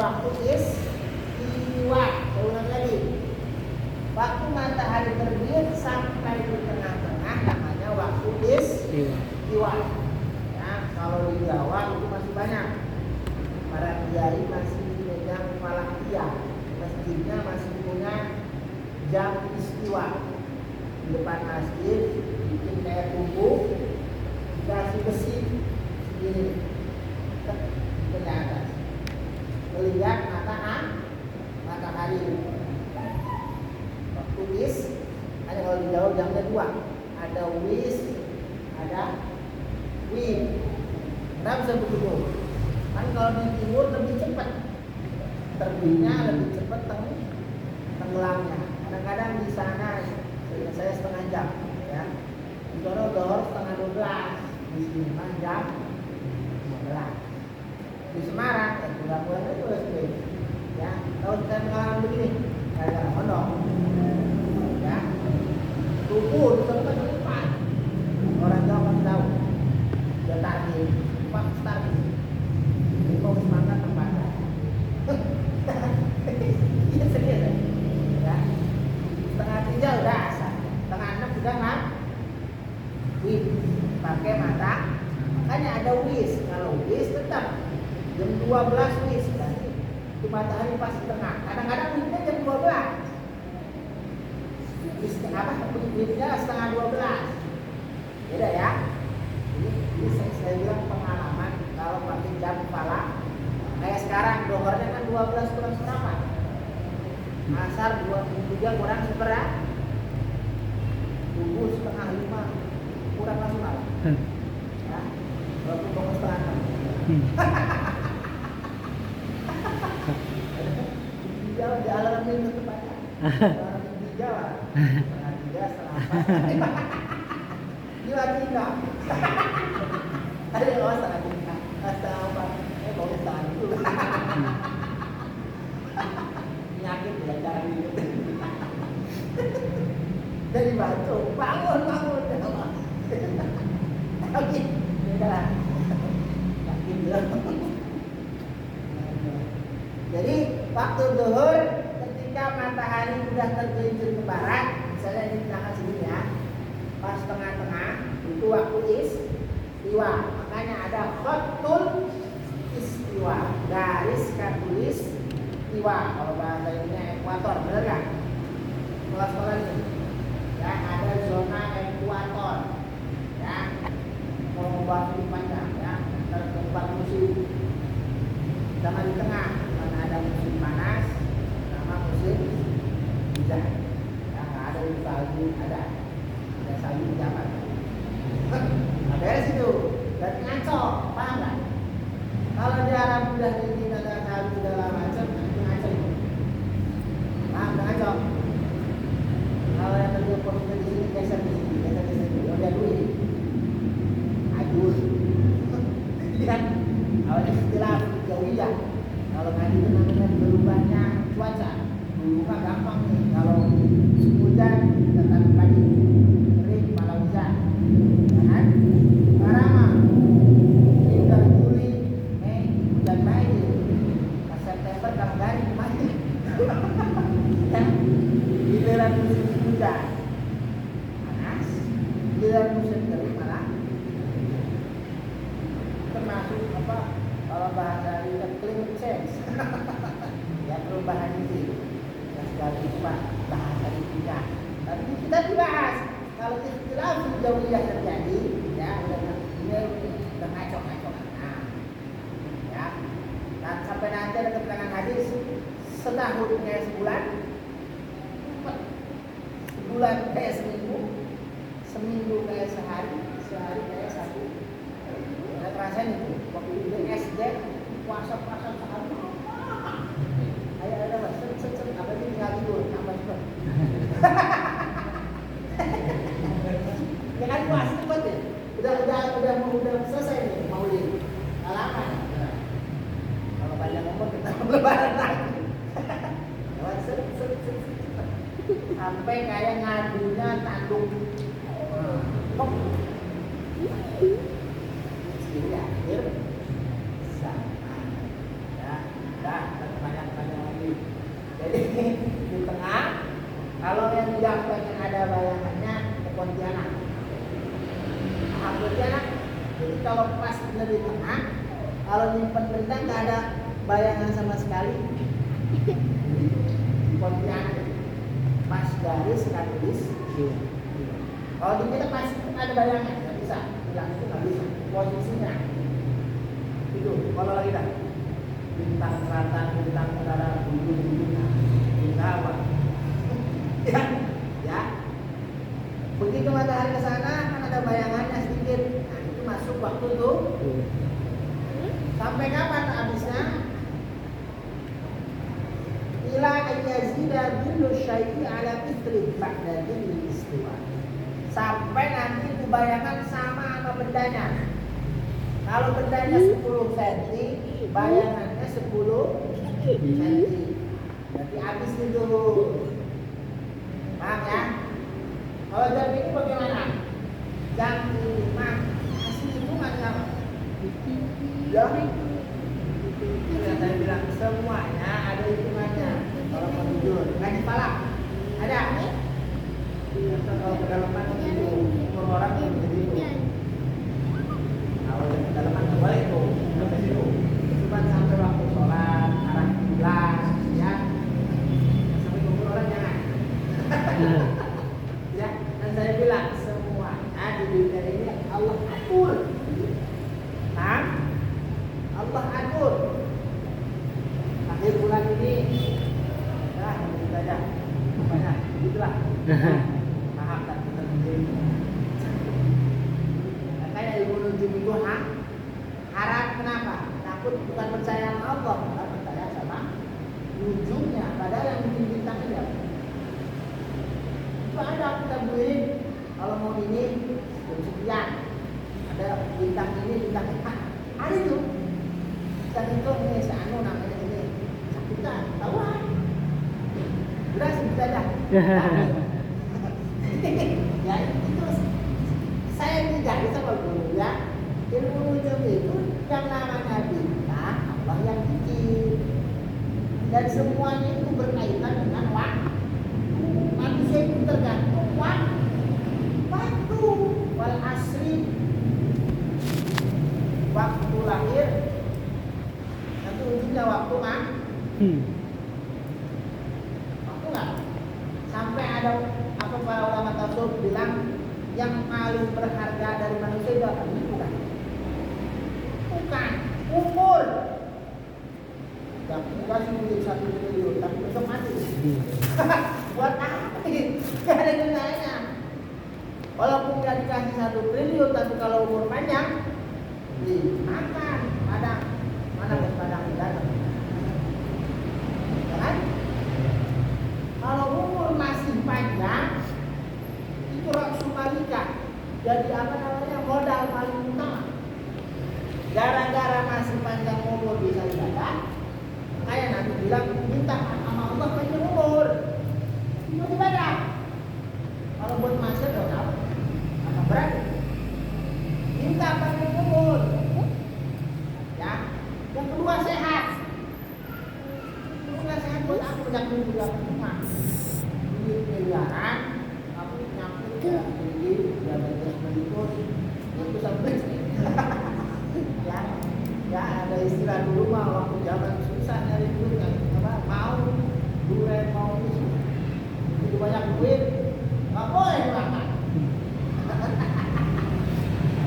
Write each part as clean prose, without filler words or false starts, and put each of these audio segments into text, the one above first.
waktu istiwa. Saya ulang lagi. Waktu matahari terbit sampai di tengah-tengah namanya waktu istiwa. Ya, kalau di Jawa itu masih banyak. Para kiai masih megang falakiyah. Masjidnya masih punya jam istiwa. Di depan masjid bikin kayak tubuh, dikasih besi segini ke atas, melihat matahari. Waktu ada kalau di Jawa jamnya dua, ada ada wib. Kenapa bisa begitu? Kan kalau di timur lebih cepat terbitnya, lebih cepat tenggelamnya. Kadang-kadang di sana saya setengah jam, ya. Di sana dohor setengah 12, di sini jam 12. Di Semarang, pulang itu udah ya. Kalau kita mengalami begini, gara-gara mondok, ya. Tubuh di tempat depan. Orang Jawa kan tahu, dia target, pak target. Ini mau semangat tempatnya. Iya serius, ya. Setengah 3 udah asal, setengah 6 sudah wib, pakai mata. Makanya ada wis. Kalau wis tetap jam 12 wis, berarti itu matahari pas di tengah. Kadang-kadang wibnya jam 12. Wibnya setengah 12. Beda ya. Ini saya bilang pengalaman kalau pakai jam falak. Kayak sekarang dohornya kan 12 kurang seperempat. Asar 23 kurang seperempat. Subuh setengah 5 kurang 5. Ya. Walaupun bangun setengah 6. Di alarm itu tepatnya. Alarm di Jawa. Setengah 3, setengah 4. Lagi enggak? Ada orang setengah 3. Setengah 4. Baru setengah itu. Penyakit ya cara hidup. Dari batu, bangun. Oke, udah. Yakin bilang. Jadi waktu zuhur ketika matahari sudah tergelincir ke barat, misalnya ini tengah sini ya, pas tengah-tengah itu waktu istiwa. Makanya ada khatul istiwa, garis katulis istiwa. Kalau bahasa ininya ekuator, benar nggak? Sekolah-sekolah ini, ya ada zona ekuator, ya. Kalau membahas lebih panjang, ya, tempat musim sama di tengah, mana ada musim panas, sama musim hujan. Ya, ada di salju, ada salju di Japan. Ada di situ, dan ngancok, paham nggak? Kalau di Arab udah di negara salju segala macam, itu ngancok. Paham nggak ngancok? Kalau yang terjadi posisi di sini, geser di sini, oh dia duit, ajur. Lihat, kalau istilah jauhiyah, kalau tadi itu namanya berubahnya cuaca. Dulu mah gampang nih, kalau hujan datang pagi, kering malah hujan, kan? Sekarang mah ini udah Juli, Mei hujan lagi, pas September kamu garing mati. Kan? Giliran musim hujan panas, giliran musim kering malah termasuk apa? Kalau bahasa ini climate change. Ya perubahan itu yang sekali itu Pak bahasa itu. Tapi kita dibahas kalau istilah jauhiyah terjadi, ya udah ngacok. Nah, ya. Dan sampai nanti ada keterangan hadis setahun kayak sebulan, sebulan kayak seminggu kayak sehari kayak satu. Saya ngerasain itu waktu itu SD puasa sehari. Ayo ada mas, set apa ini tinggal tidur, tambah cepet. Ya kan puasa cepet ya. Udah selesai nih maulid. Lama ya. Kalau banyak umur kita lebaran lagi. Set. Sampai kayak ngadunya tanduk. Ini akhir sama. Ya, Kalau nyimpen benda nggak ada bayangan sama sekali. Pontianak pas garis nggak tulis. Kalau di kita pasti ada bayangan, nggak bisa. Bilang itu nggak bisa. Posisinya itu. Kalau lagi dah bintang selatan, bintang utara, bintang apa? Ya, ya. Begitu matahari ke sana kan ada bayangannya sedikit. Nah, itu masuk waktu itu. Sampai kapan habisnya? Ila ayyazida billu syai'i ala fitri ba'da dil istiwa. Sampai nanti itu bayangan sama bendanya. Kalau bendanya 10 cm, bayangannya 10 cm. Berarti habis itu. Paham ya? Kalau jam ini bagaimana? Jam 5 kasih hitungan apa? Ya, saya bilang semuanya ada hitungannya. Kalau mau tidur, gaji pala ada. Kalau kedalaman itu umur orang menjadi itu. Kalau kedalaman kembali itu sampai situ. Cuma sampai waktu sholat arah kiblat, ya. Sampai umur orang jangan. Ya, dan saya bilang semuanya di dunia ini Allah atur. Nah, Allah atur. Akhir bulan ini, ya begitu aja. Banyak, begitulah. Paham tak kita sendiri. Makanya ilmu nujum itu harap kenapa? Takut bukan percaya sama Allah, malah percaya sama nujumnya. Padahal yang bikin bintang itu ada kita beli. Kalau mau ini sekian. Ada bintang ini, bintang ini. Ada itu. Bintang itu ini seanu namanya ini. Sakitan, tahu kan? Udah sebut aja. Ya itu saya tidak bisa kalau ya. Ilmu nujum itu yang namanya bintang Allah yang bikin. Dan semuanya itu berkaitan dengan waktu. Manusia itu tergantung waktu. Wal asri, waktu lahir, nanti ujungnya waktu kan? Waktu nggak? Sampai ada apa para ulama tasawuf bilang yang paling berharga dari manusia itu apa? Bukan. Umur. Yang dikasih duit 1 triliun, tapi besok mati. Buat apa? Gak ada gunanya. Walaupun nggak dikasih 1 triliun, tapi kalau umur panjang, makan padang, mana padang datang. Ya kan? Kalau umur masih panjang, itu raksu malika. Jadi apa namanya modal paling utama. Gara-gara masih panjang umur bisa ibadah, makanya nanti bilang minta sama Allah panjang umur. Mau ibadah. Kalau buat masyarakat tahu apa berat? Minta panjang umur. Ya. Yang kedua sehat. Terus sehat buat apa? Banyak juga rumah. Duit miliaran, tapi nyampe ya tinggi, diabetes mellitus, itu sampai. Ya ada istilah dulu mah waktu zaman susah nyari duit kan apa mau duren mau itu begitu banyak duit nggak boleh makan.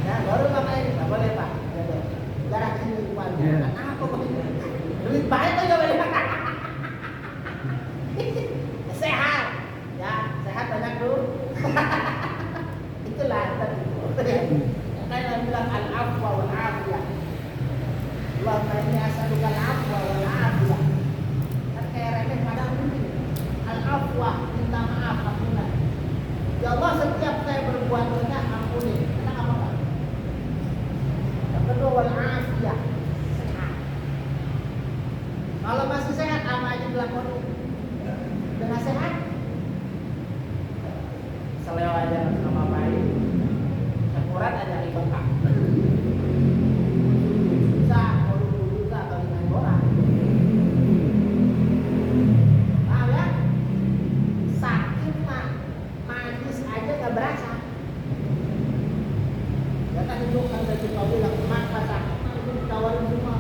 Ya baru makan ini nggak boleh pak. Darah ini lumayan. Apa duit baik aja boleh makan. Sehat ya sehat banyak dulu. Itulah tadi. Makanya bilang al-afwa wal afiyah. Allahumma inni as'aluka al-afwa wal afiyah. Kan kayak remeh padahal mungkin. Al-afwa, minta maaf, ampunan. Ya Allah setiap saya berbuat dosa ampuni. Enak apa enggak? Yang kedua wal afiyah. Sehat. Kalau masih sehat apa aja dilakoni? Dengan sehat? Seleo aja sama baik. Sekurat aja dibengkak. Itu kan saya cuma bilang mak pasang itu ditawarin semua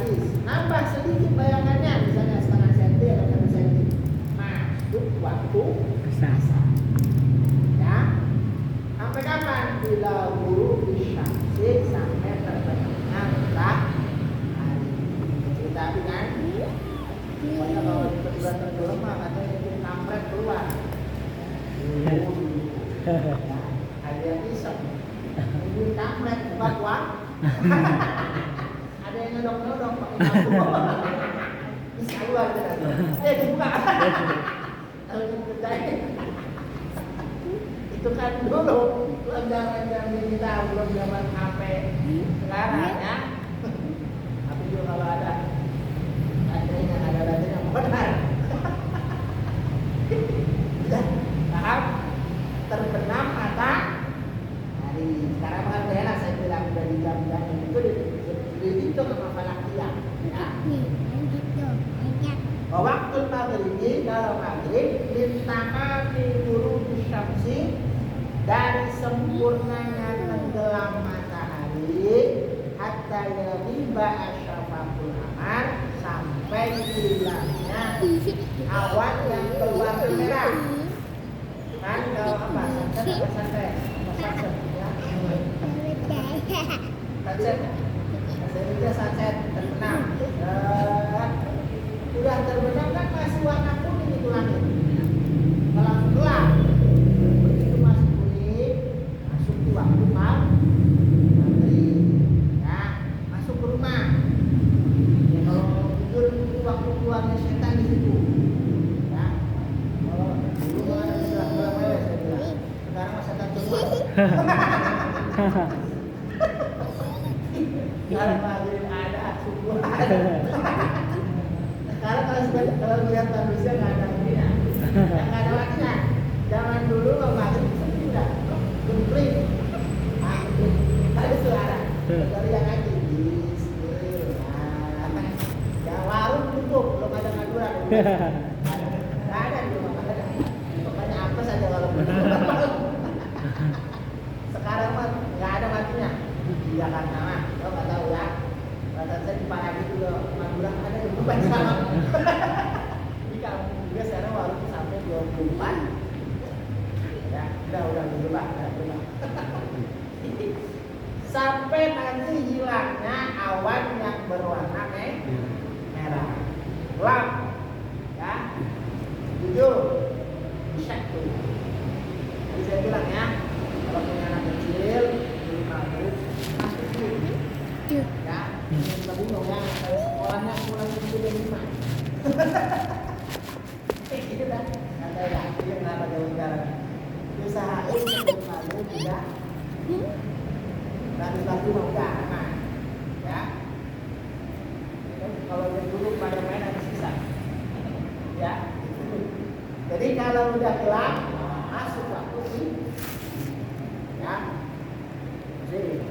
habis. Nambah sedikit bayangannya, misalnya setengah senti atau 1 senti. Masuk waktu asar. Ya. Sampai kapan? Bila guru bisyamsi, sampai terbenamnya matahari. Cerita api kan? Pokoknya kalau tiba-tiba tenggelam mah katanya itu kampret keluar. Ada yang iseng. Ini kampret buat uang. Ada yang nyodok-nyodok pakai lampu. Bisa keluar kan? Dibuka. Kalau dipercaya. Itu kan dulu belum zaman kita belum zaman HP sekarang ya. Tapi juga kalau ada baterainya benar. Sudah paham? Terbenam matahari. Sekarang kan enak saya bilang udah di jam-jam itu dihitung sama falakia. Ya. Waktu maghrib kalau maghrib lintama fi ghurubi syamsi, dari sempurnanya tenggelam matahari hatta yaghiba asyafaqul qamar, sampai hilangnya awan yang berwarna merah. Kan kalau apa? Sunset ya. Sunset terbenam. Udah terbenam kan masih warna kuning itu langit. Kalau gelap itu masih kuning, masuk ke waktu maghrib. Ya, masuk ke rumah. Ya, kalau tidur itu waktu keluarnya setan di situ. Ya, kalau dulu ada istilah gelap saya bilang. Sekarang masa setan keluar. Kalau maghrib ada, subuh ada. Sekarang kalau lihat manusia nggak ada waktunya, nggak ada waktunya. Zaman dulu maghrib itu udah gempring, ada suara dari yang ngaji, ya warung tutup, belum ada ngaduran, nggak ada di rumah ada. Pokoknya apa saja kalau tutup. Sekarang mah nggak ada waktunya. Di Jakarta mah, lo nggak tahu ya. Kata saya di Parabi juga Madura ada di depan sama. Di kampung juga sekarang warung sampai 24. Ya, udah berubah. Sampai nanti hilangnya awan yang berwarna merah. Gelap. Ya. Jujur. Bisa tuh. Jadi saya bilang ya, kalau punya anak kecil, di maghrib ya, kita bingung ya, sekolahnya pulang itu jam 5. Gitu dah, kata ya, itu yang kenapa jauh jalan. Usahain sebelum maghrib tidak, lagi mau udah aman, ya. Kalau dia dulu pada main ada sisa, ya. Jadi kalau udah gelap, masuk waktu ini, ya. Jadi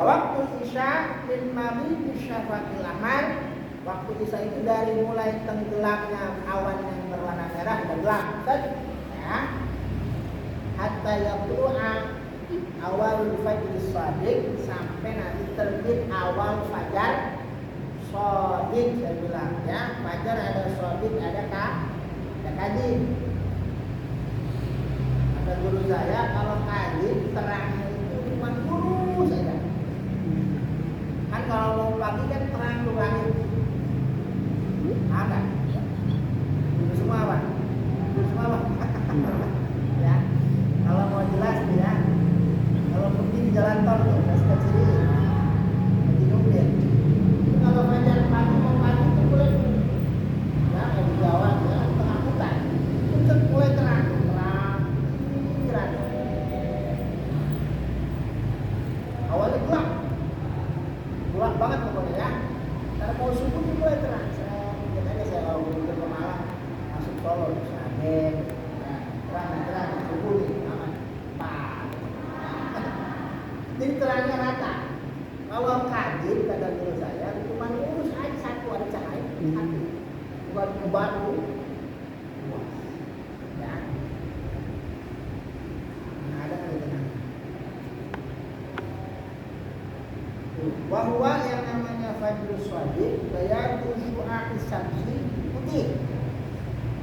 waktu isya min maghrib syafaqil ahmar, waktu isya itu dari mulai tenggelamnya awan yang berwarna merah udah gelap kan, ya, hatta yaqlu'a awal fajr shadiq, sampai nanti terbit awal fajar shadiq. Saya bilang ya, fajar ada shadiq, ada kadib. Kata guru saya, kalau kadib terangnya itu cuma lurus saja. Kan kalau mau pagi kan terang tuh langit. Ada. Itu semua apa? Ya. Kalau mau jelas ya. Kalau pergi di jalan tol tuh, ke sini. Di mobil. Kalau fajar pagi mau pagi itu mulai. Ya, kalau di Jawa ya, tengah hutan. Itu mulai terang. Awalnya gelap banget pokoknya ya. Karena mau subuh itu mulai terang. Mungkin aja saya kalau begitu ke Malang, masuk Solo, Sragen, ya, terang subuh nih, aman. Jadi terangnya rata. Kalau kadib kata guru saya, cuma lurus aja satu, ada cahaya satu. Bukan batu. Ya. Ada kan itu. Bahwa yang namanya fajrus shadiq bayatu syu'a isyamsi putih.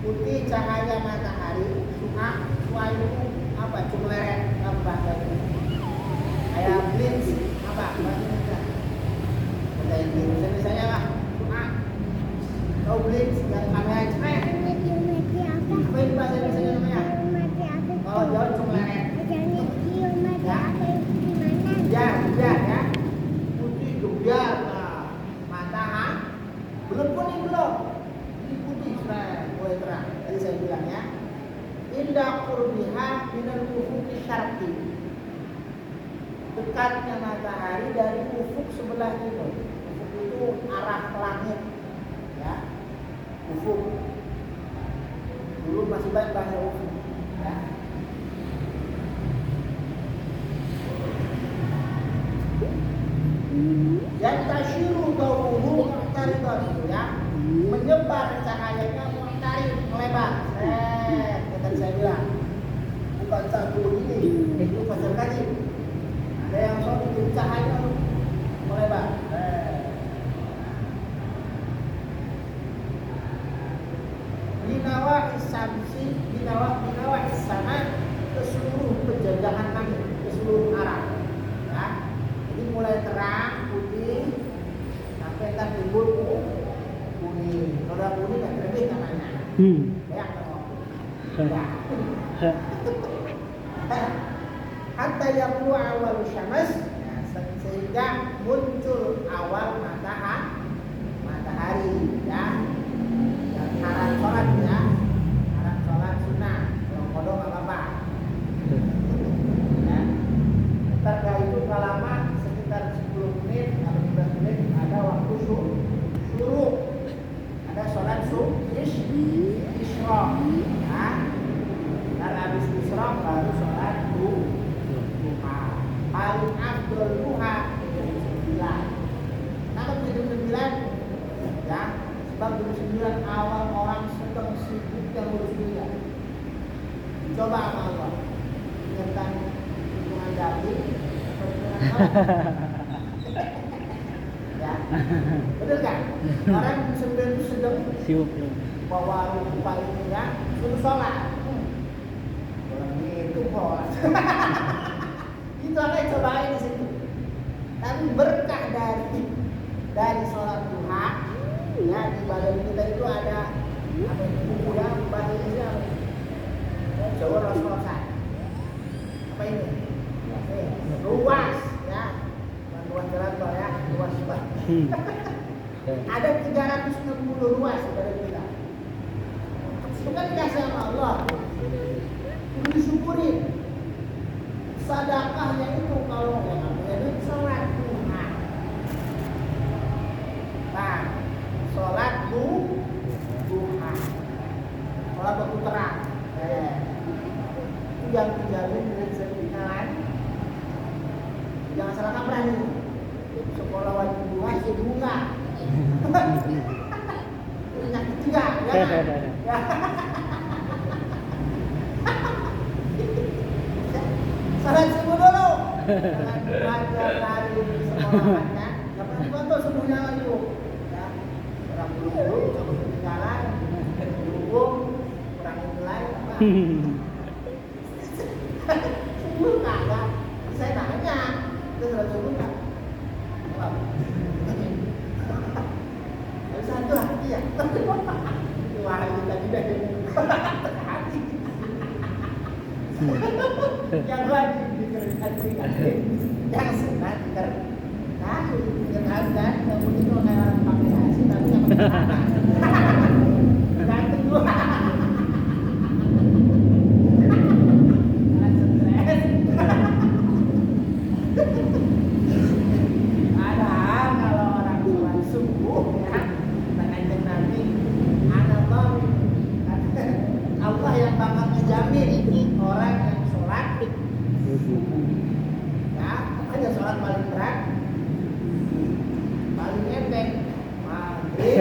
Putih cahaya matahari. Syu'a itu apa? Cumleret apa bahasa itu? Kayak blitz apa? Bahasa Indonesia. Misalnya lah syu'a. Kau blitz yang kamera cepat. Apa itu bahasa Indonesia namanya? Kalau jauh cumleret. Ya. Putih gebiar, matahari belum kuning belum, ini putih mulai terang. Tadi saya bilang ya, indah qurbiha minal ufuqi syarqi, dekatnya matahari dari ufuk sebelah timur. Ufuk itu arah langit, ya. Ufuk dulu masih banyak bahasa ufuk, ya. Yang tasyiru dawuhu mu'taridan, ya, menyebar cahayanya mu'tarid, melebar. Kata saya bilang, bukan satu ini, itu pasal kaji. Ada yang suatu cahaya melebar. Binawa isamsi, binawa isama, ke seluruh penjajahan langit, ke seluruh arah. Ya. Jadi mulai terang putih sampai entar timbul kuning. Kalau udah kuning kan terbit namanya. Ya, hatta yaqulu awal syams, sehingga muncul awal matahari, ya. Dan haram sholat, ya. Haram sholat sunnah. Kalau kodok nggak apa-apa. Ya. Setelah itu lama sekitar 10 menit atau 15 menit ada waktu syuruk. Ada sholat isyraq. Ya. Dan habis isyraq baru sholat duha. Paling afdol duha jam 9. Kenapa jam 9? Ya, sebab jam 9 awal orang sedang sibuk yang ngurus dunia. Coba sama Allah. Tentang hitungan dapur, ya, betul kan? Orang 9 itu sedang sibuk bawa lupa ini, ya, suruh sholat. Itu bos. Itu akan cobain di situ. Tapi berkah dari sholat duha, ya, di badan kita itu ada apa itu buku, ya, bahasa Indonesia Jawa Rasulullah. Apa ini? Luas, ya, luas jalan tol, ya, luas banget. Ada 360 ruas badan kita. Itu kan dikasih sama Allah. Kudu disyukurin. Sedekahnya itu kalau nggak punya duit sholat duha. Nah, sholat duha. Sholat waktu terang. Itu yang dijamin dengan sedekah. Jangan salah kaprah nih. Sekolah wajib duha sih bunga. Yang ketiga, ya. Salat subuh dulu. Jangan belajar dari sekolahnya. Yang penting contoh subuhnya itu. Ya. Orang dulu coba ketinggalan, dukung, kurangin nilai. Subuh kagak. Saya nanya, itu salat subuh nggak? Harus satu hati ya. Wah, kita tidak hati. Yang wajib dikerjakan, yang sunnah dikerjakan, kemudian kalau kayak pakai nasi tapi nggak pakai gantung dua. Padahal kalau orang sholat subuh, ya, menanjung nanti Allah yang bakal ngejamin orang yang sholat, ya, makanya sholat paling berat, paling enteng, maghrib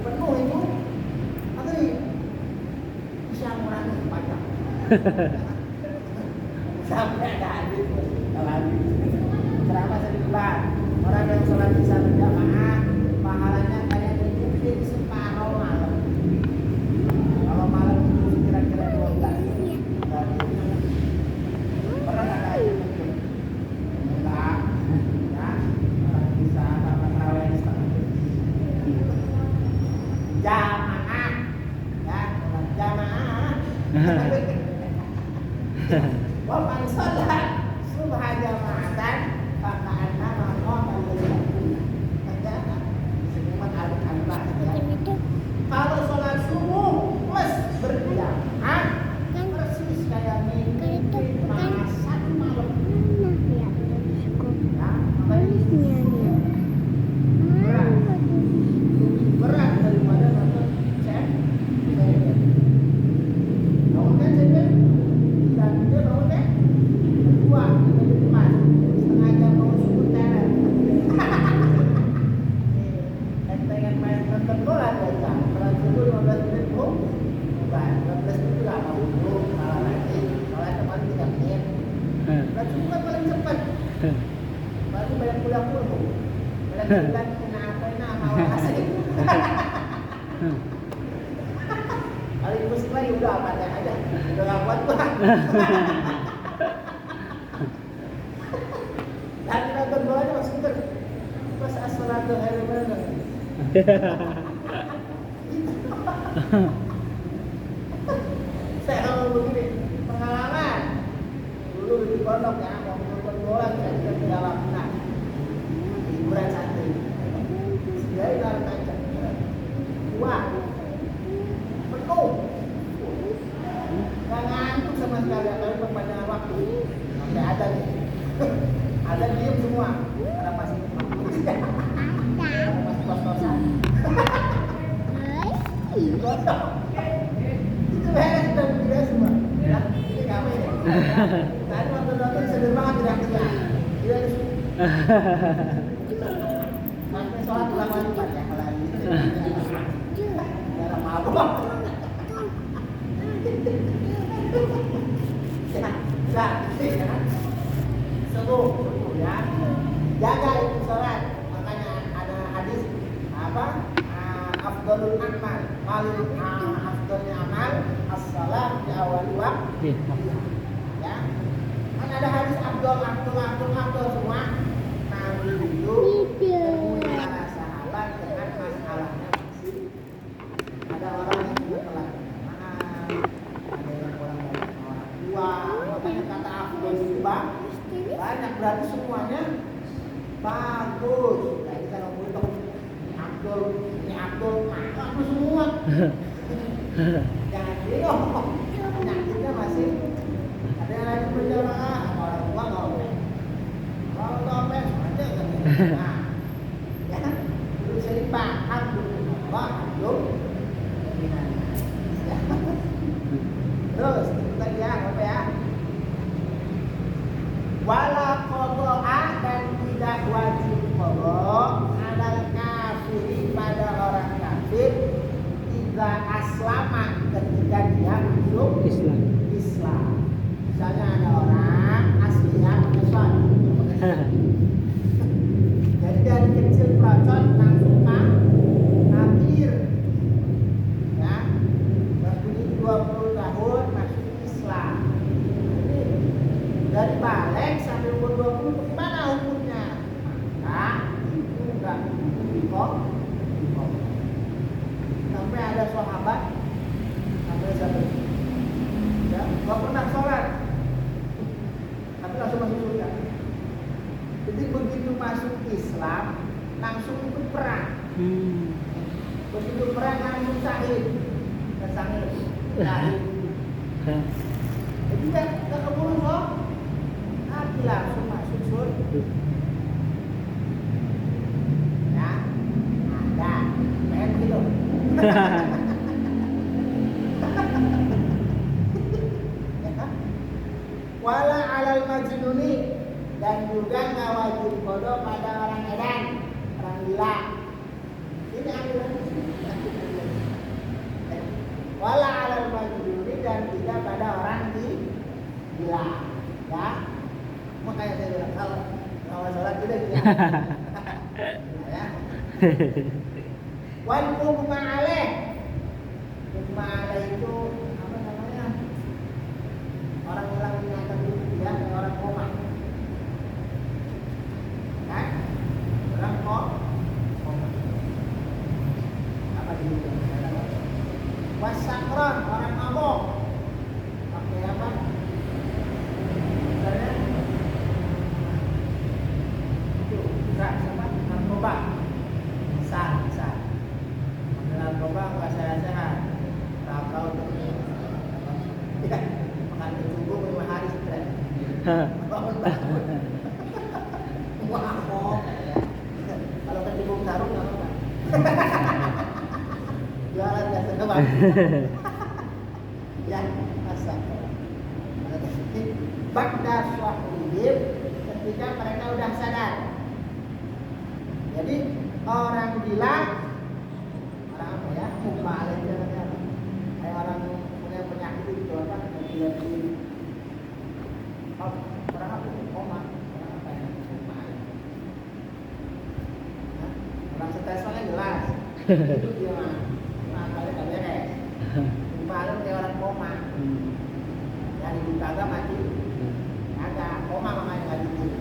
penuh itu, maghrib bisa ngurangi pajak. Sampai ada hadis, kalau hadis ceramah saya berat daripada nonton saya bangun kan saya dan dia bangun kan kedua di depan setengah jam bangun subuh teler dan pengen main nonton bola aja kalau subuh 15 menit bu bukan 15 menit lama dulu malah lagi malah teman 3 menit kalau subuh kan paling cepat baru banyak pulang-pulang banyak pulang kena apa ini awal asli kali itu sekali udah apa aja udah gak kuat gua dan nonton bolanya masih pinter pas as-salatu khairun minan saya kalau begini pengalaman dulu di pondok ya mau nonton bola kita tidak lakukan hiburan santri dari dalam kaca wah penuh nggak ngantuk sama sekali apalagi perpanjangan waktu sampai ada nih ada diem semua ada masih ada masih kos-kosan kosong itu beres dan beres semua ya ini kami ya tadi waktu nonton sedih banget teriak-teriak tidak disuruh sampai sholat ulang lagi Pak ya kalau dalam mabuk ya subuh ya jaga itu sholat makanya ada hadis apa afdalul amal paling afdalnya amal as-salat di awal waktu ya kan ada hadis afdal semua Nabi itu menemui para sahabat dengan masalahnya masih ada orang yang juga telah maaf ada yang orang tua makanya kata afdal itu banyak berarti semuanya bagus nah ini kalau ngomong ini Abdul aku semua jangan bingung penyakitnya masih ada yang lagi berjamaah orang tua nggak boleh kalau topeng aja kan nah ya kan dulu saya paham dulu Abdul terus tadi ya apa ya wala qada'a dan tidak wajib qada alal kafiri pada orang kafir jika aslama ketika dia masuk Islam. Misalnya ada orang aslinya Islam. Jadi dari kecil pelacot langsung kafir. Ya. Terus ini 20 tahun masuk Islam. Dari balik sampai umur 20 gimana hukumnya? Maka itu enggak kok. Sampai ada sahabat sampai satu ya, enggak pernah sholat tapi langsung masuk surga. Jadi begitu masuk Islam langsung ikut perang. Begitu perang langsung syahid dan syahid. Jadi enggak keburu kok. Tapi langsung masuk surga. Ya, ada. Pengen begitu. Wala alal majnuni dan juga nggak wajib qada pada orang edan, orang gila. Ini ambil. Wala alal majnuni dan tidak pada orang gila. Ya. Makanya saya bilang kalau sholat tidak gila. Ya. Wal hukma alaih. Hukma alaih itu apa namanya? Orang hilang ingatan dulu ya, orang koma. Kan? Orang koma. Apa dulu? Wasakron, orang mabok. Pakai apa? Misalnya itu sama narkoba. Misal narkoba nggak sehat-sehat. Tahu ya, makan kecubung 5 hari stres. Bangun. Wah, nonton. Ya, masak. Ba'da syahidin, ketika mereka udah sadar. Jadi orang gila, orang apa ya? Mubalik namanya apa? Kayak orang punya penyakit itu apa? Gila diri. Oh, orang apa? Koma. Orang apa ya? Mubalik. Nah, orang stres kan jelas. Itu dia mah. Nah, kalian nggak beres. Mubalik kayak orang koma. Yang ibu kagak mati. Kagak koma makanya nggak dikit.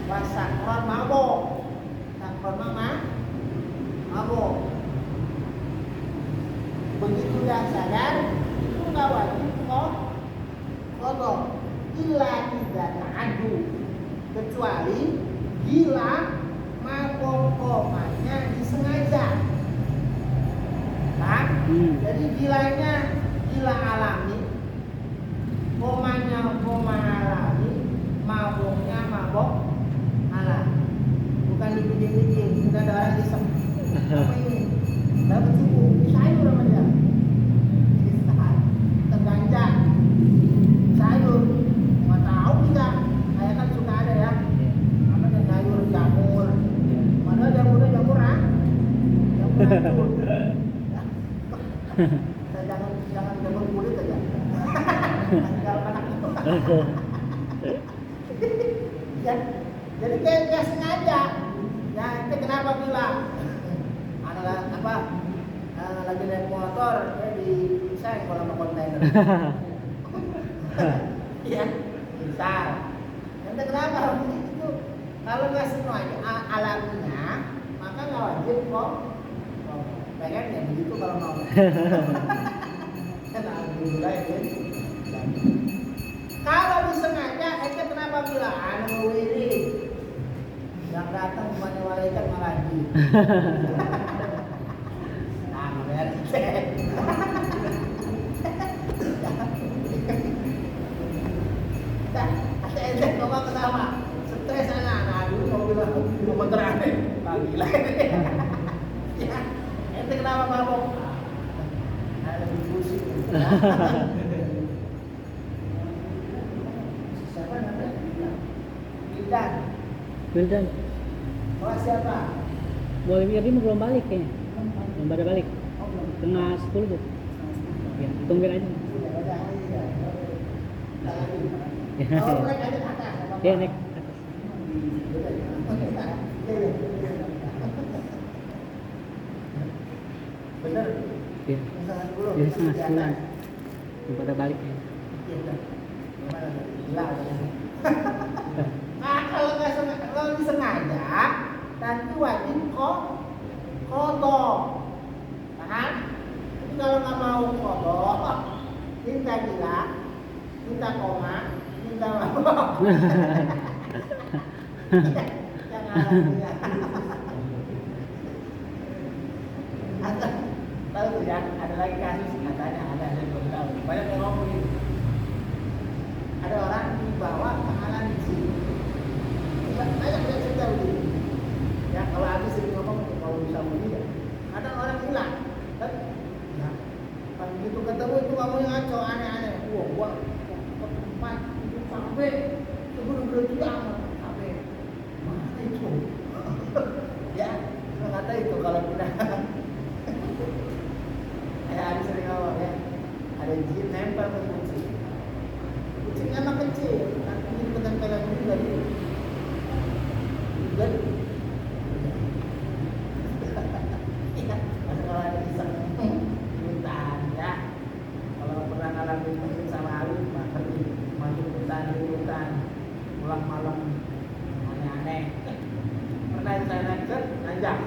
Wasakron mabok. Sakron mabok. Begitu udah sadar, itu nggak wajib kok kodok. Illa tidak ta'adu, kecuali gila mabok komanya disengaja. Kan? Jadi gilanya gila alami, komanya koma alami, maboknya mabok alami. Bukan dibikin-bikin, bukan ada orang iseng. Apa ini? Dapat suku, sayur namanya. Terganja, sayur. Nggak tahu kita. Saya kan suka ada ya. Apa yang sayur jamur. Padahal jamurnya jamur ah. Jamur hancur. Jangan jamur kulit aja. Tinggal anak itu. Ya, jadi kayak sengaja. Ya, itu kenapa bilang? Ada apa? Lagi naik motor, saya kalau sama kontainer. Iya, misal. Nanti kenapa? Itu kalau nggak semuanya alaminya, maka nggak wajib kok. Pengen ya begitu kalau mau. Kan alhamdulillah ya. Kalau disengaja, itu kenapa bilang anu ini? Yang datang bukannya malaikat malah di. Nah, beres. Dah, ada ente ngomong ketawa. Stres anak, nah dulu mau bilang mau terakhir, pagi lah. Ya, ente kenapa mabok? Ada diskusi. Siapa namanya? Wildan. Oh, siapa? Boleh biar dia belum balik kayaknya. Belum pada balik. Oh, belum. Tengah 10 tuh. Ya, tungguin aja. Oh, naik aja ke atas. Ya, naik. Bener. Ya. Jadi setengah 9. Belum pada balik ya. Nah, kalau disengaja, nanti wajib kodok, kan? Tapi kalau nggak mau kodok, minta gila, minta koma, minta mabok. Jangan ya. Tahu tuh ya, ada lagi kasus katanya ada belum tahu. Banyak yang ngomong gitu. Ada orang dibawa ke alam di sini. Banyak yang cerita begini. Ya kalau habis sering ngomong kalau bisa begini ya. Ada orang hilang. Kan? Ya. Pas begitu ketemu itu kamu yang ngaco aneh-aneh. Wah, gua tempat itu sampai sebelum amat sampai mana itu? Ya, saya kata itu kalau kita kayak habis sering ngomong ya. Ada jin nempel ke kucing. Kucingnya mah kecil, tapi ini ketempelan juga gitu. Iya, kalau ada iseng, hutan ya. Kalau pernah ngalamin mungkin sama Alif, mah pergi masuk hutan, pulang malam aneh-aneh. Pernah saya naik nanjak,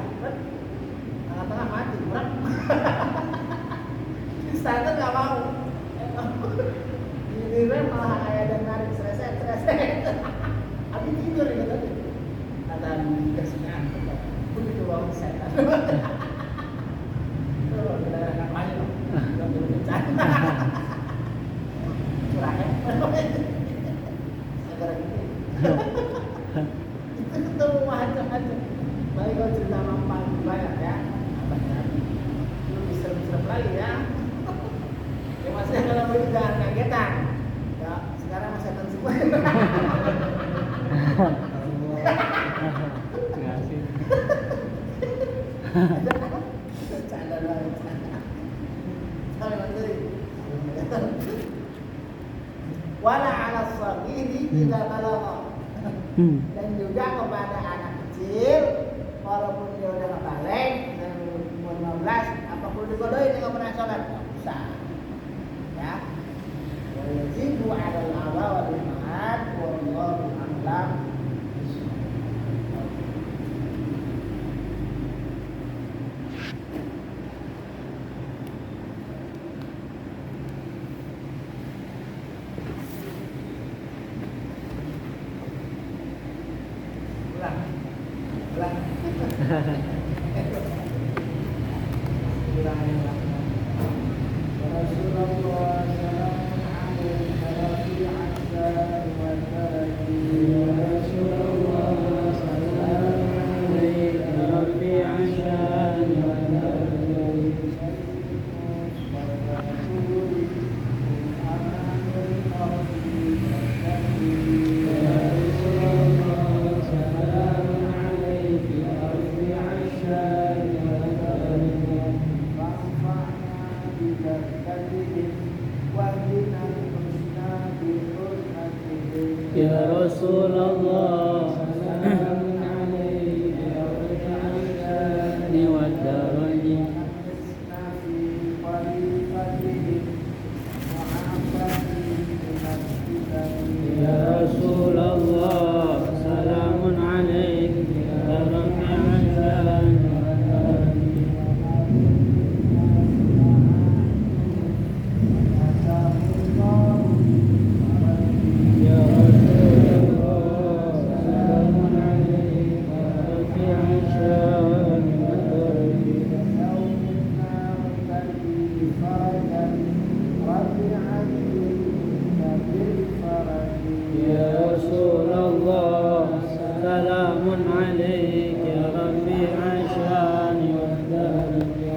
tengah-tengah mati, berat. Starter nggak mau. Ini malah kayak ada narik streset. Habis tidur ya tadi. Kata dikasihnya begitu bangun setan. Tuh, kita akan main loh. Nggak perlu bercanda. Curah ya. Segera gitu. Itu ketemu macam-macam. Baik kalau cerita mampan banyak ya. Abang lu bisa serem-serem lagi ya. Ya maksudnya kalau begitu jangan kagetan. Ya, sekarang masih setan semua. Nggak sih. Canda banget. Sampai nanti. Wala ala saghiri idza balagha. Dan juga kepada anak kecil walaupun dia udah balik dan umur 15 apa perlu digodoin dia nggak pernah sholat nggak usah ya. Wajibu alal aba wal ummahat wallahu a'lam. Ulang. Ya Rasulullah, salamun alaika wa darajati. Ya Rasulullah, salamun alaika ya rafi'an sya'ni wa darajati. Ya Rasulullah, salamun alaika ya rafi'an sya'ni wa darajati. Ya Rasulullah, salamun alaika ya rafi'an sya'ni wa darajati.